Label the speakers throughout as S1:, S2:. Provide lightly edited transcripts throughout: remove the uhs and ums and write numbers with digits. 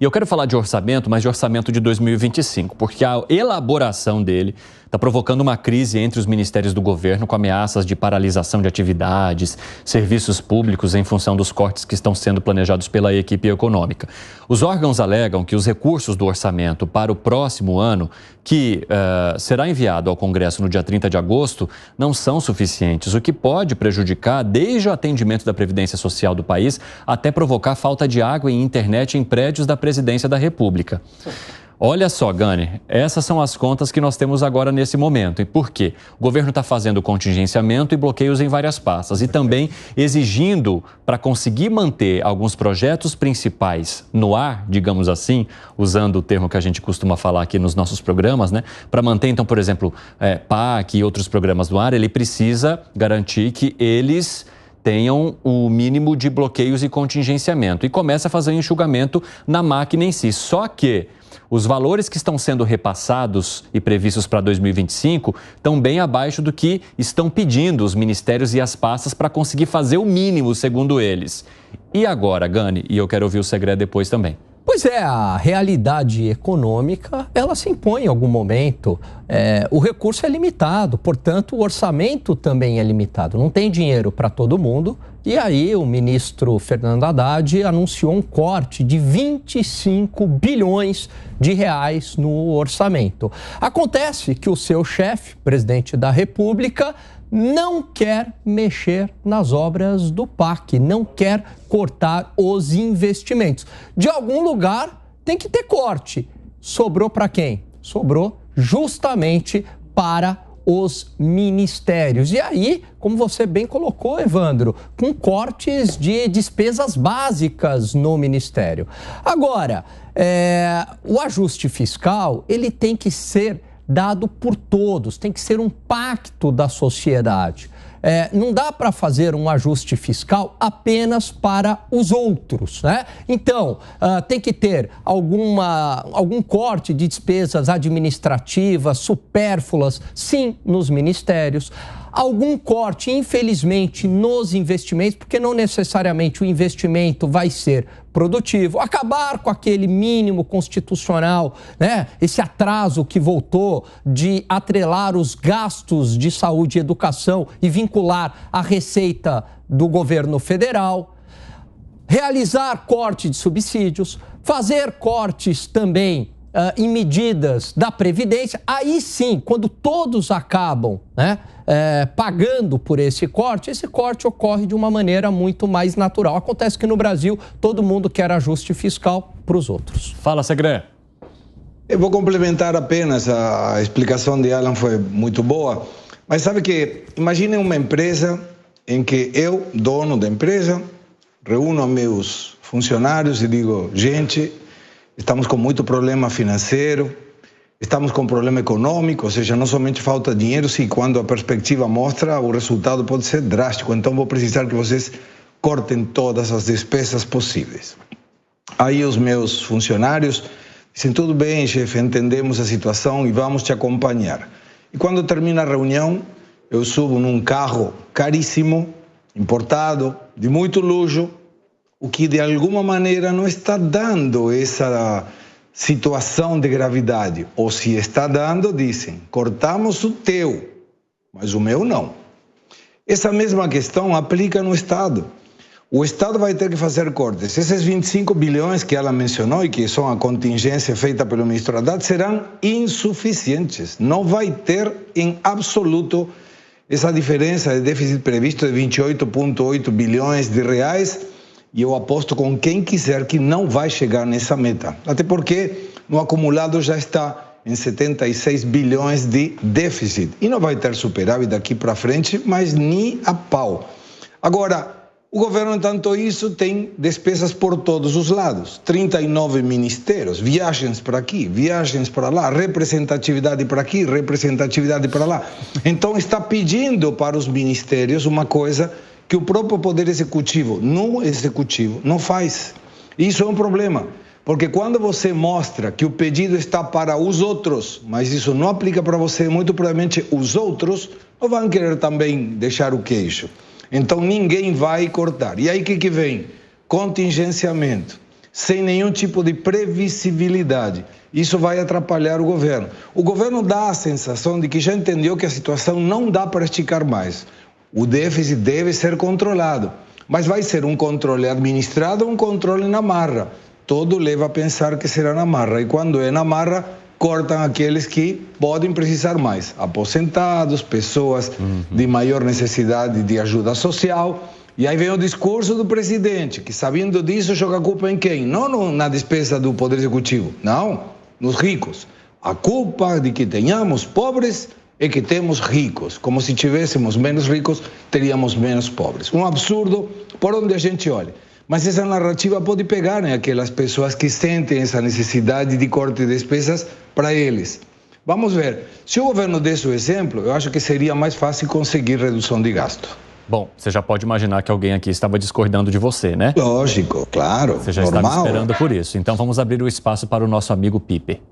S1: E eu quero falar de orçamento, mas de orçamento de 2025, porque a elaboração dele está provocando uma crise entre os ministérios do governo, com ameaças de paralisação de atividades, serviços públicos em função dos cortes que estão sendo planejados pela equipe econômica. Os órgãos alegam que os recursos do orçamento para o próximo ano, que será enviado ao Congresso no dia 30 de agosto, não são suficientes, o que pode prejudicar desde o atendimento da Previdência Social do país até provocar falta de água e internet em prédios da Presidência da República. Olha só, Gani, essas são as contas que nós temos agora nesse momento. E por quê? O governo está fazendo contingenciamento e bloqueios em várias pastas e também exigindo, para conseguir manter alguns projetos principais no ar, digamos assim, usando o termo que a gente costuma falar aqui nos nossos programas, né? Para manter, então, por exemplo, PAC e outros programas no ar, ele precisa garantir que eles tenham o mínimo de bloqueios e contingenciamento e começa a fazer um enxugamento na máquina em si. Só que os valores que estão sendo repassados e previstos para 2025 estão bem abaixo do que estão pedindo os ministérios e as pastas para conseguir fazer o mínimo, segundo eles. E agora, Gani? E eu quero ouvir o segredo depois também.
S2: Pois é, a realidade econômica, ela se impõe em algum momento. O recurso é limitado, portanto, o orçamento também é limitado. Não tem dinheiro para todo mundo. E aí o ministro Fernando Haddad anunciou um corte de 25 bilhões de reais no orçamento. Acontece que o seu chefe, presidente da República, não quer mexer nas obras do PAC, não quer cortar os investimentos. De algum lugar tem que ter corte. Sobrou para quem? Sobrou justamente para os ministérios. E aí, como você bem colocou, Evandro, com cortes de despesas básicas no ministério. Agora, o ajuste fiscal, ele tem que ser dado por todos, tem que ser um pacto da sociedade. Não dá para fazer um ajuste fiscal apenas para os outros, né? Então, tem que ter algum corte de despesas administrativas, supérfluas, sim, nos ministérios. Algum corte, infelizmente, nos investimentos, porque não necessariamente o investimento vai ser produtivo. Acabar com aquele mínimo constitucional, né? Esse atraso que voltou de atrelar os gastos de saúde e educação e vincular a receita do governo federal. Realizar corte de subsídios, fazer cortes também em medidas da Previdência. Aí sim, quando todos acabam, né, pagando por esse corte ocorre de uma maneira muito mais natural. Acontece que no Brasil todo mundo quer ajuste fiscal para os outros.
S1: Fala, Segre.
S3: Eu vou complementar apenas, a explicação de Alan foi muito boa, mas sabe que, imagine uma empresa em que eu, dono da empresa, reúno meus funcionários e digo, gente, estamos com muito problema financeiro, estamos com problema econômico, ou seja, não somente falta dinheiro, sim, quando a perspectiva mostra, o resultado pode ser drástico, então vou precisar que vocês cortem todas as despesas possíveis. Aí os meus funcionários dizem, tudo bem, chefe, entendemos a situação e vamos te acompanhar. E quando termina a reunião, eu subo num carro caríssimo, importado, de muito luxo, o que de alguma maneira não está dando essa situação de gravidade. Ou se está dando, dizem, cortamos o teu, mas o meu não. Essa mesma questão aplica no Estado. O Estado vai ter que fazer cortes. Esses 25 bilhões que ela mencionou e que são a contingência feita pelo ministro Haddad serão insuficientes. Não vai ter em absoluto essa diferença de déficit previsto de 28,8 bilhões de reais. E eu aposto com quem quiser que não vai chegar nessa meta. Até porque no acumulado já está em 76 bilhões de déficit. E não vai ter superávit daqui para frente, mas nem a pau. Agora, o governo, enquanto isso, tem despesas por todos os lados. 39 ministérios, viagens para aqui, viagens para lá, representatividade para aqui, representatividade para lá. Então está pedindo para os ministérios uma coisa que o próprio Poder Executivo, no Executivo, não faz. Isso é um problema, porque quando você mostra que o pedido está para os outros, mas isso não aplica para você, muito provavelmente os outros não vão querer também deixar o queixo. Então ninguém vai cortar. E aí o que vem? Contingenciamento. sem nenhum tipo de previsibilidade. Isso vai atrapalhar o governo. O governo dá a sensação de que já entendeu que a situação não dá para esticar mais. O déficit deve ser controlado, mas vai ser um controle administrado ou um controle na marra. Todo leva a pensar que será na marra, e quando é na marra, cortam aqueles que podem precisar mais. Aposentados, pessoas de maior necessidade de ajuda social. E aí vem o discurso do presidente, que sabendo disso joga a culpa em quem? Não na despesa do Poder Executivo, não, nos ricos. A culpa de que tenhamos pobres é que temos ricos. Como se tivéssemos menos ricos, teríamos menos pobres. Um absurdo por onde a gente olha. Mas essa narrativa pode pegar aquelas pessoas que sentem essa necessidade de corte de despesas para eles. Vamos ver. Se o governo desse o exemplo, eu acho que seria mais fácil conseguir redução de gasto.
S1: Bom, você já pode imaginar que alguém aqui estava discordando de você, né?
S3: Lógico, claro.
S1: Você já
S3: normal.
S1: estava esperando por isso. Então vamos abrir o espaço para o nosso amigo Pipe.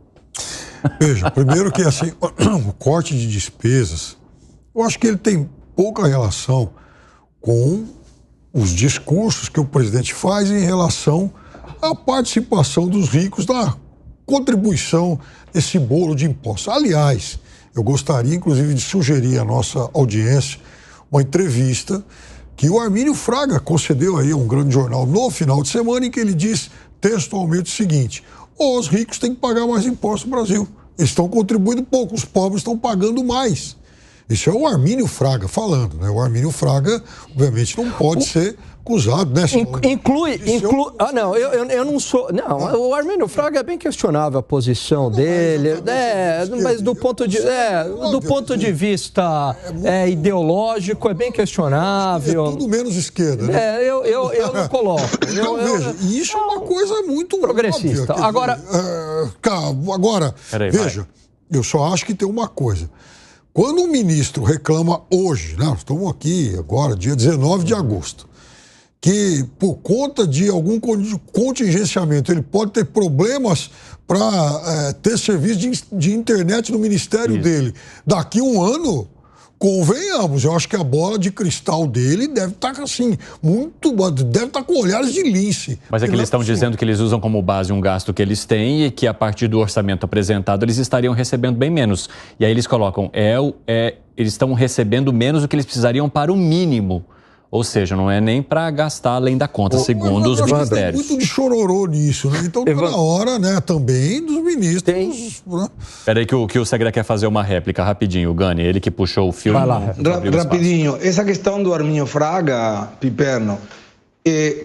S4: Veja, primeiro que assim, o corte de despesas, eu acho que ele tem pouca relação com os discursos que o presidente faz em relação à participação dos ricos na contribuição desse bolo de impostos. Aliás, eu gostaria inclusive de sugerir à nossa audiência uma entrevista que o Armínio Fraga concedeu aí a um grande jornal no final de semana, em que ele diz textualmente o seguinte: os ricos têm que pagar mais impostos no Brasil. Eles estão contribuindo pouco, os pobres estão pagando mais. Isso é o Armínio Fraga falando, né? O Armínio Fraga, obviamente, não pode ser acusado, né?
S2: Não, eu não sou. Não, o Armínio Fraga é bem questionável a posição dele, mas do ponto de vista ideológico é bem questionável.
S4: É tudo menos esquerda, né?
S2: Eu não coloco.
S4: Veja, isso é uma coisa muito
S2: progressista.
S4: Óbvia, agora, veja, eu só acho que tem uma coisa. Quando o ministro reclama hoje, né, estamos aqui agora, dia 19 de agosto, que por conta de algum contingenciamento ele pode ter problemas para ter serviço de internet no ministério dele daqui a um ano, convenhamos, eu acho que a bola de cristal dele deve estar assim, deve estar com olhares de lince.
S1: Mas é que eles estão dizendo que eles usam como base um gasto que eles têm e que a partir do orçamento apresentado eles estariam recebendo bem menos. E aí eles colocam, eles estão recebendo menos do que eles precisariam para o mínimo. Ou seja, não é nem para gastar além da conta, segundo os ministérios.
S4: Tem muito de chororô nisso, né? Então tá na hora, né, também dos ministros. Né?
S1: Peraí que o Segre quer fazer uma réplica rapidinho, o Gani, ele que puxou o filme.
S2: Vai lá.
S3: Rapidinho, essa questão do Arminio Fraga, Piperno,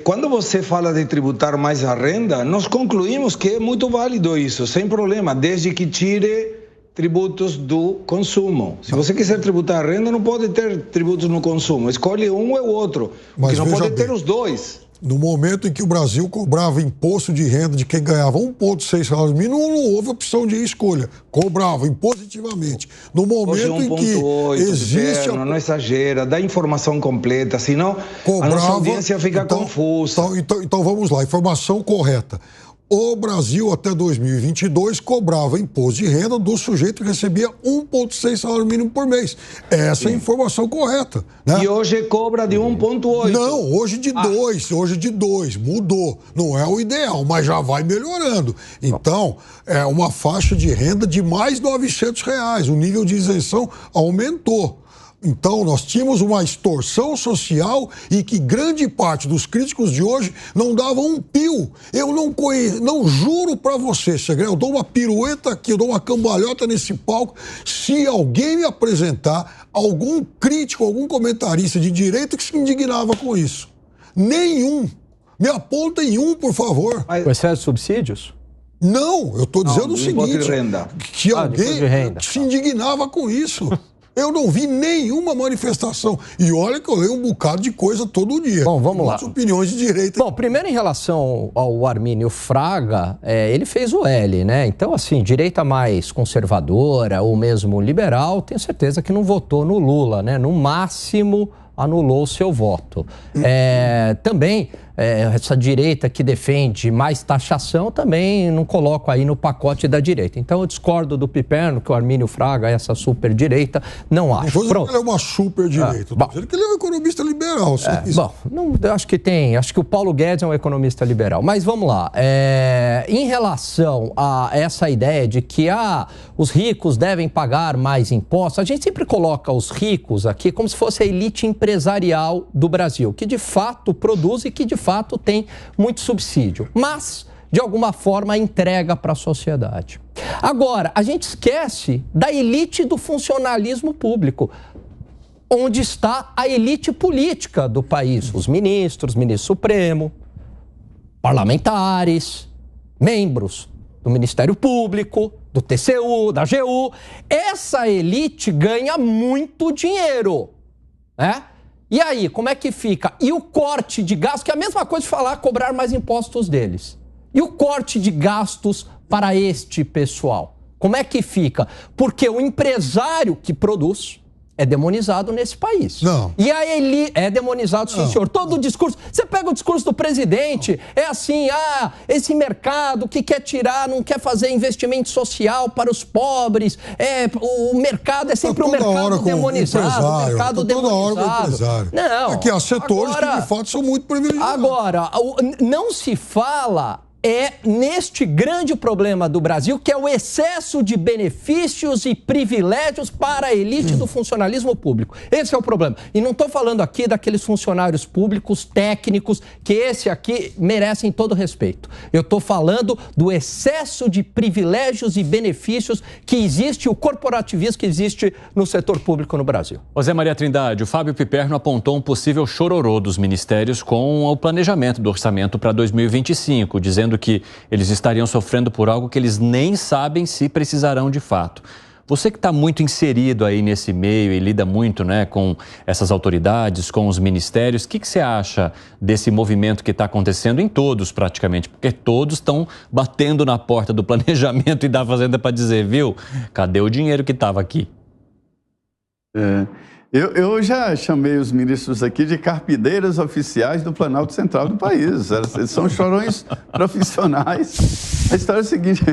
S3: quando você fala de tributar mais a renda, nós concluímos que é muito válido isso, sem problema, desde que tire tributos do consumo. Se você quiser tributar a renda, não pode ter tributos no consumo. Escolhe um ou outro, porque não pode ter os dois.
S4: No momento em que o Brasil cobrava imposto de renda de quem ganhava 1,6 salários mínimos, não houve opção de escolha. Cobrava impositivamente. No momento em que existe...
S3: Não exagera, dá informação completa, senão a nossa audiência fica confusa.
S4: Então vamos lá, informação correta. O Brasil, até 2022, cobrava imposto de renda do sujeito que recebia 1,6 salário mínimo por mês. Essa é a informação correta. Né?
S3: E hoje cobra de 1,8.
S4: Não, hoje de 2, mudou. Não é o ideal, mas já vai melhorando. Então, é uma faixa de renda de mais R$ 900. O nível de isenção aumentou. Então, nós tínhamos uma extorsão social e que grande parte dos críticos de hoje não davam um pio. Eu não juro para você, eu dou uma pirueta aqui, eu dou uma cambalhota nesse palco, se alguém me apresentar algum crítico, algum comentarista de direita que se indignava com isso. Nenhum. Me apontem um, por favor.
S2: Com excesso de subsídios?
S4: Não, eu estou dizendo o seguinte, que alguém se indignava com isso. Eu não vi nenhuma manifestação. E olha que eu leio um bocado de coisa todo dia.
S2: Bom, vamos lá.
S4: As opiniões de direita.
S2: Bom, primeiro em relação ao Armínio Fraga, ele fez o L, né? Então, assim, direita mais conservadora ou mesmo liberal, tenho certeza que não votou no Lula, né? No máximo, anulou o seu voto. Também, essa direita que defende mais taxação, também não coloco aí no pacote da direita. Então eu discordo do Piperno, que o Armínio Fraga, essa super direita, não acho.
S4: Não estou dizendo que ele é uma super direita, estou dizendo que ele é um economista liberal.
S2: Eu acho que o Paulo Guedes é um economista liberal. Mas vamos lá, em relação a essa ideia de que os ricos devem pagar mais impostos, a gente sempre coloca os ricos aqui como se fosse a elite empresarial do Brasil, que de fato produz e que de fato tem muito subsídio, mas de alguma forma entrega para a sociedade. Agora, a gente esquece da elite do funcionalismo público, onde está a elite política do país, os ministros, ministro Supremo, parlamentares, membros do Ministério Público, do TCU, da AGU. Essa elite ganha muito dinheiro, né? E aí, como é que fica? E o corte de gastos, que é a mesma coisa de falar cobrar mais impostos deles. E o corte de gastos para este pessoal? Como é que fica? Porque o empresário que produz é demonizado nesse país.
S4: Não.
S2: E a elite é demonizado, sim, senhor. Todo o discurso... Você pega o discurso do presidente, é assim, esse mercado que quer tirar, não quer fazer investimento social para os pobres, o mercado é sempre um mercado demonizado. O mercado demonizado. Não.
S4: Aqui há setores que, de fato, são muito privilegiados.
S2: Agora, não se fala... neste grande problema do Brasil, que é o excesso de benefícios e privilégios para a elite do funcionalismo público. Esse é o problema. E não estou falando aqui daqueles funcionários públicos técnicos, que esse aqui merecem todo respeito. Eu estou falando do excesso de privilégios e benefícios que existe, o corporativismo que existe no setor público no Brasil.
S1: José Maria Trindade, o Fábio Piperno apontou um possível chororô dos ministérios com o planejamento do orçamento para 2025, dizendo que eles estariam sofrendo por algo que eles nem sabem se precisarão de fato. Você que está muito inserido aí nesse meio e lida muito, né, com essas autoridades, com os ministérios, o que você acha desse movimento que está acontecendo em todos praticamente? Porque todos estão batendo na porta do planejamento e da Fazenda para dizer, viu, cadê o dinheiro que estava aqui?
S5: Eu já chamei os ministros aqui de carpideiras oficiais do Planalto Central do país. Eles são chorões profissionais. A história é a seguinte,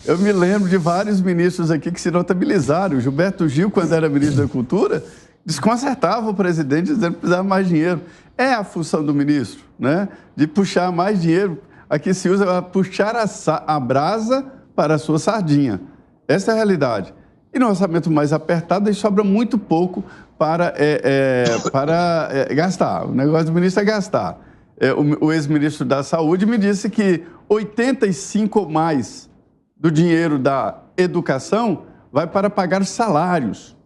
S5: eu me lembro de vários ministros aqui que se notabilizaram. O Gilberto Gil, quando era ministro da Cultura, desconcertava o presidente dizendo que precisava mais dinheiro. É a função do ministro, né? De puxar mais dinheiro. Aqui se usa para puxar a brasa para a sua sardinha. Essa é a realidade. E no orçamento mais apertado, aí sobra muito pouco para gastar. O negócio do ministro é gastar. O ex-ministro da Saúde me disse que 85% mais do dinheiro da educação vai para pagar salários.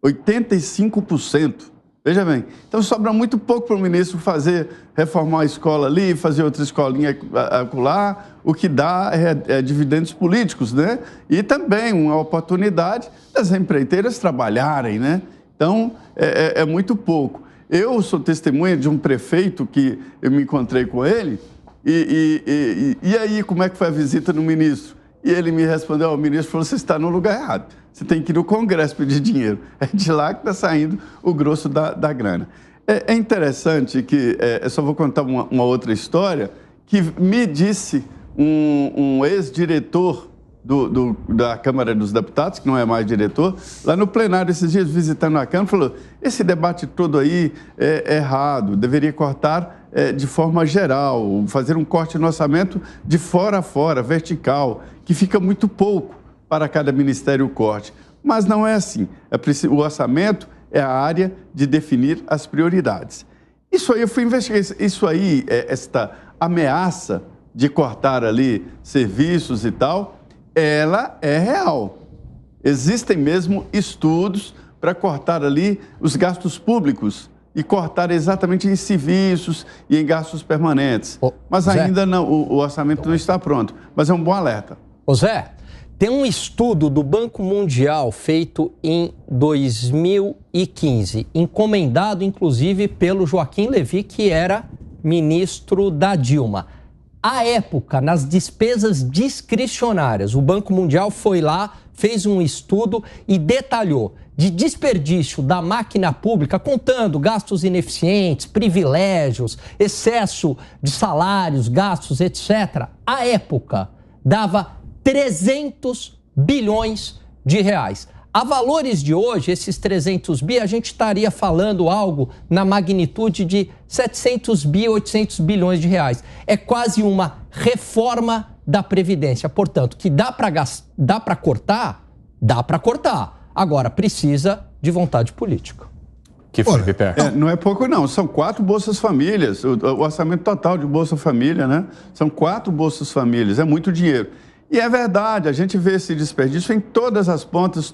S5: 85%. Veja bem. Então sobra muito pouco para o ministro reformar a escola ali, fazer outra escolinha acolá, o que dá dividendos políticos, né? E também uma oportunidade das empreiteiras trabalharem, né? Então, é muito pouco. Eu sou testemunha de um prefeito que eu me encontrei com ele, e aí, como é que foi a visita no ministro? E ele me respondeu, o ministro falou, você está no lugar errado. Você tem que ir no Congresso pedir dinheiro. É de lá que está saindo o grosso da grana. É interessante que, eu só vou contar uma outra história, que me disse um ex-diretor da Câmara dos Deputados, que não é mais diretor, lá no plenário esses dias visitando a Câmara, falou, esse debate todo aí é errado, deveria cortar de forma geral, fazer um corte no orçamento de fora a fora, vertical, que fica muito pouco para cada ministério o corte. Mas não é assim. O orçamento é a área de definir as prioridades. Isso aí, eu fui investigar, isso aí, esta ameaça de cortar ali serviços e tal, ela é real. Existem mesmo estudos para cortar ali os gastos públicos e cortar exatamente em serviços e em gastos permanentes. Mas ainda não, o orçamento não está pronto. Mas é um bom alerta.
S2: Ô Zé, tem um estudo do Banco Mundial feito em 2015, encomendado inclusive pelo Joaquim Levy, que era ministro da Dilma. À época, nas despesas discricionárias, o Banco Mundial foi lá, fez um estudo e detalhou. de desperdício da máquina pública, contando gastos ineficientes, privilégios, excesso de salários, gastos, etc., à época, dava 300 bilhões de reais. A valores de hoje, esses 300 bi, a gente estaria falando algo na magnitude de 700 bi, 800 bilhões de reais. É quase uma reforma da Previdência. Portanto, que dá para cortar, dá para cortar. Agora, precisa de vontade política.
S1: Que foi, Piper?
S5: Não é pouco, não. São 4 Bolsas Famílias. O orçamento total de Bolsa Família, né? São 4 Bolsas Famílias. É muito dinheiro. E é verdade, a gente vê esse desperdício em todas as pontas.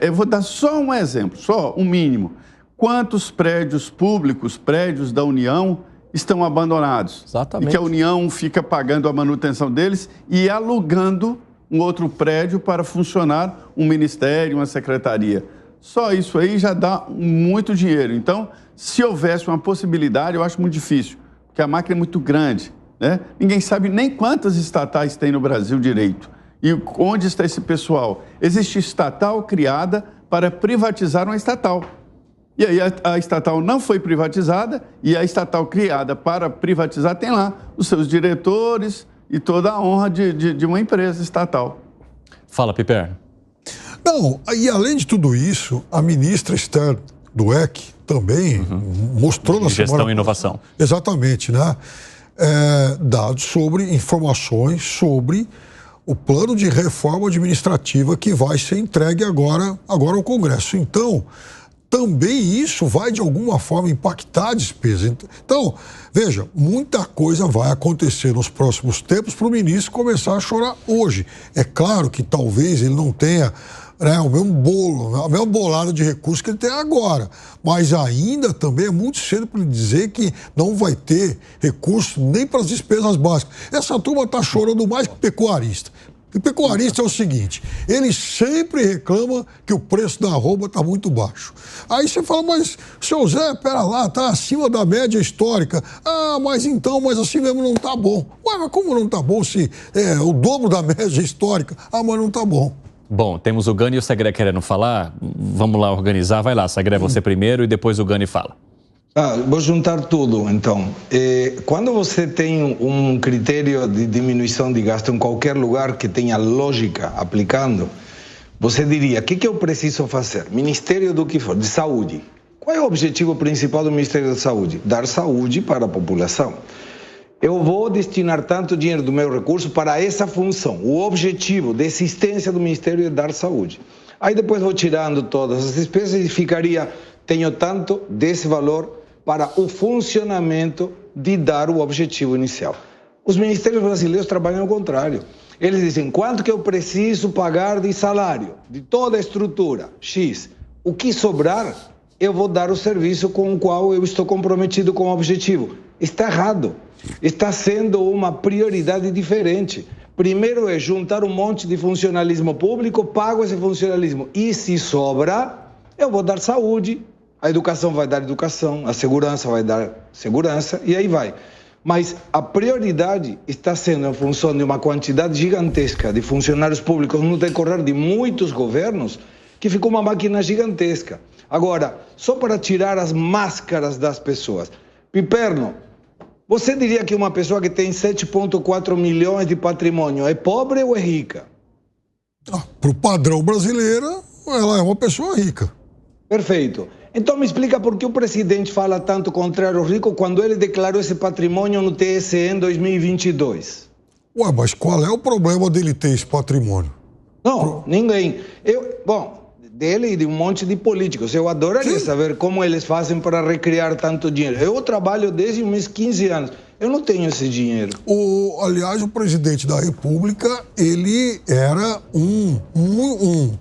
S5: Eu vou dar só um exemplo, só um mínimo. Quantos prédios públicos, prédios da União, estão abandonados?
S2: Exatamente.
S5: E que a União fica pagando a manutenção deles e alugando um outro prédio para funcionar um ministério, uma secretaria. Só isso aí já dá muito dinheiro. Então, se houvesse uma possibilidade, eu acho muito difícil, porque a máquina é muito grande, né? Ninguém sabe nem quantas estatais tem no Brasil direito. E onde está esse pessoal? Existe estatal criada para privatizar uma estatal. E aí a estatal não foi privatizada e a estatal criada para privatizar tem lá os seus diretores e toda a honra de uma empresa estatal.
S1: Fala, Piper.
S4: Não, e além de tudo isso, a ministra Esther Dweck também mostrou na semana...
S1: Gestão e inovação.
S4: Exatamente, né? Dados sobre, informações sobre o plano de reforma administrativa que vai ser entregue agora ao Congresso. Então, também isso vai de alguma forma impactar a despesa. Então, veja, muita coisa vai acontecer nos próximos tempos para o ministro começar a chorar hoje. É claro que talvez ele não tenha, né, o mesmo bolo, a mesma bolada de recursos que ele tem agora. Mas ainda também é muito cedo para ele dizer que não vai ter recurso nem para as despesas básicas. Essa turma está chorando mais que pecuarista. E pecuarista é o seguinte, ele sempre reclama que o preço da arroba está muito baixo. Aí você fala, mas, seu Zé, pera lá, está acima da média histórica. Ah, mas assim mesmo não está bom. Ué, mas como não está bom se é o dobro da média histórica? Ah, mas não está bom.
S1: Bom, temos o Gani e o Segré querendo falar. Vamos lá organizar. Vai lá, Segré, você primeiro e depois o Gani fala.
S3: Vou juntar tudo, então. Quando você tem um critério de diminuição de gasto em qualquer lugar que tenha lógica aplicando, você diria, o que eu preciso fazer? Ministério do que for, de saúde. Qual é o objetivo principal do Ministério da Saúde? Dar saúde para a população. Eu vou destinar tanto dinheiro do meu recurso para essa função. O objetivo de existência do Ministério é dar saúde. Aí depois vou tirando todas as despesas e ficaria, tenho tanto desse valor para o funcionamento de dar o objetivo inicial. Os ministérios brasileiros trabalham ao contrário. Eles dizem, quanto que eu preciso pagar de salário, de toda a estrutura, X. O que sobrar, eu vou dar o serviço com o qual eu estou comprometido com o objetivo. Está errado. Está sendo uma prioridade diferente. Primeiro é juntar um monte de funcionalismo público, pago esse funcionalismo. E se sobra, eu vou dar saúde, a educação vai dar educação, a segurança vai dar segurança, e aí vai. Mas a prioridade está sendo em função de uma quantidade gigantesca de funcionários públicos no decorrer de muitos governos, que ficou uma máquina gigantesca. Agora, só para tirar as máscaras das pessoas. Piperno, você diria que uma pessoa que tem 7,4 milhões de patrimônio é pobre ou é rica?
S4: Para o padrão brasileiro, ela é uma pessoa rica.
S3: Perfeito. Então me explica por que o presidente fala tanto contra os ricos quando ele declarou esse patrimônio no TSE em 2022.
S4: Ué, mas qual é o problema dele ter esse patrimônio?
S3: Não, ninguém. Dele e de um monte de políticos. Eu adoraria saber como eles fazem para recriar tanto dinheiro. Eu trabalho desde os meus 15 anos. Eu não tenho esse dinheiro.
S4: Aliás, o presidente da República, ele era um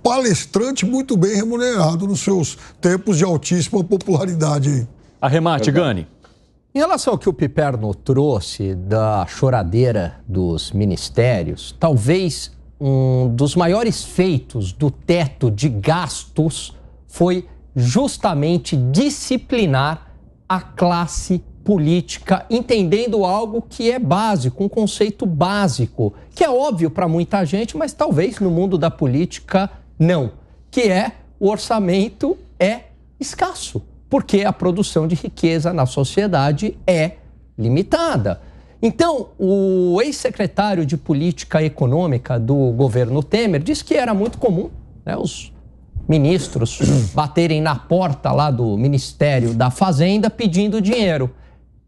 S4: palestrante muito bem remunerado nos seus tempos de altíssima popularidade.
S1: Arremate, Gani.
S2: Em relação ao que o Piperno trouxe da choradeira dos ministérios, talvez um dos maiores feitos do teto de gastos foi justamente disciplinar a classe política, entendendo algo que é básico, um conceito básico, que é óbvio para muita gente, mas talvez no mundo da política não, que é o orçamento é escasso, porque a produção de riqueza na sociedade é limitada. Então, o ex-secretário de Política Econômica do governo Temer disse que era muito comum, né, os ministros baterem na porta lá do Ministério da Fazenda pedindo dinheiro.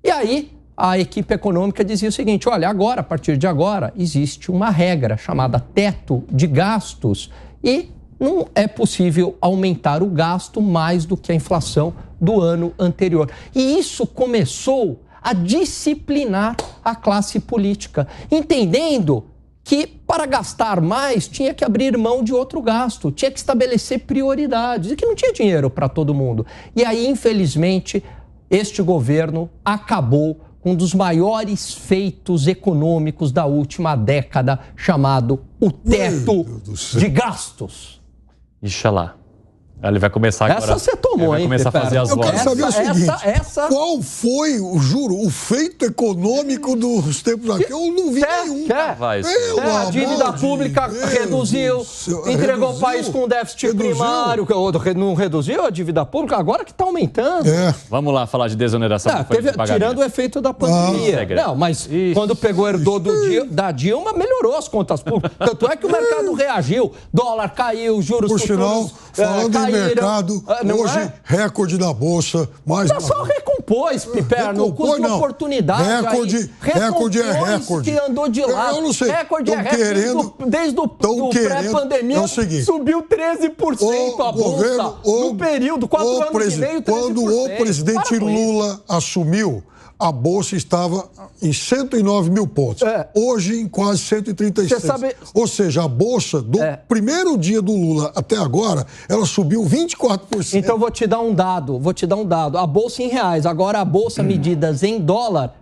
S2: E aí, a equipe econômica dizia o seguinte: olha, agora, a partir de agora, existe uma regra chamada teto de gastos e não é possível aumentar o gasto mais do que a inflação do ano anterior. E isso começou a disciplinar a classe política, entendendo que para gastar mais tinha que abrir mão de outro gasto, tinha que estabelecer prioridades e que não tinha dinheiro para todo mundo. E aí, infelizmente, este governo acabou com um dos maiores feitos econômicos da última década, chamado o teto de gastos.
S1: Ixi lá. Ele vai começar agora.
S2: Essa você tomou, hein?
S1: Vai começar a fazer as
S4: Eu
S1: vozes.
S4: quero saber o seguinte, qual foi, o feito econômico dos tempos aqui? Eu não vi nenhum.
S2: A dívida pública reduziu, entregou o país com déficit primário. Não reduziu a dívida pública? Agora que está aumentando.
S1: Vamos lá falar de desoneração.
S2: Tirando o efeito da pandemia. Não, mas quando herdou da Dilma, melhorou as contas públicas. Tanto é que o mercado reagiu, dólar caiu, juros
S4: futuros. Por sinal, falando em mercado, hoje, recorde na Bolsa.
S2: Só recompôs, Piperno, custo de oportunidade.
S4: Recorde é recorde.
S2: Que andou de lado.
S4: Eu não sei.
S2: Recorde é recorde. Desde o pré-pandemia, subiu 13% a Bolsa. No período, 4 anos e meio, 13%.
S4: Quando o presidente Lula assumiu, a Bolsa estava em 109 mil pontos. Hoje, em quase 136. Ou seja, a Bolsa, do primeiro dia do Lula até agora, ela subiu 24%.
S2: Então, vou te dar um dado. A Bolsa em reais. Agora, a Bolsa medidas em dólar,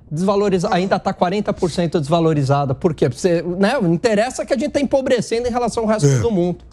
S2: ainda está 40% desvalorizada. Por quê? Não interessa que a gente está empobrecendo em relação ao resto do mundo.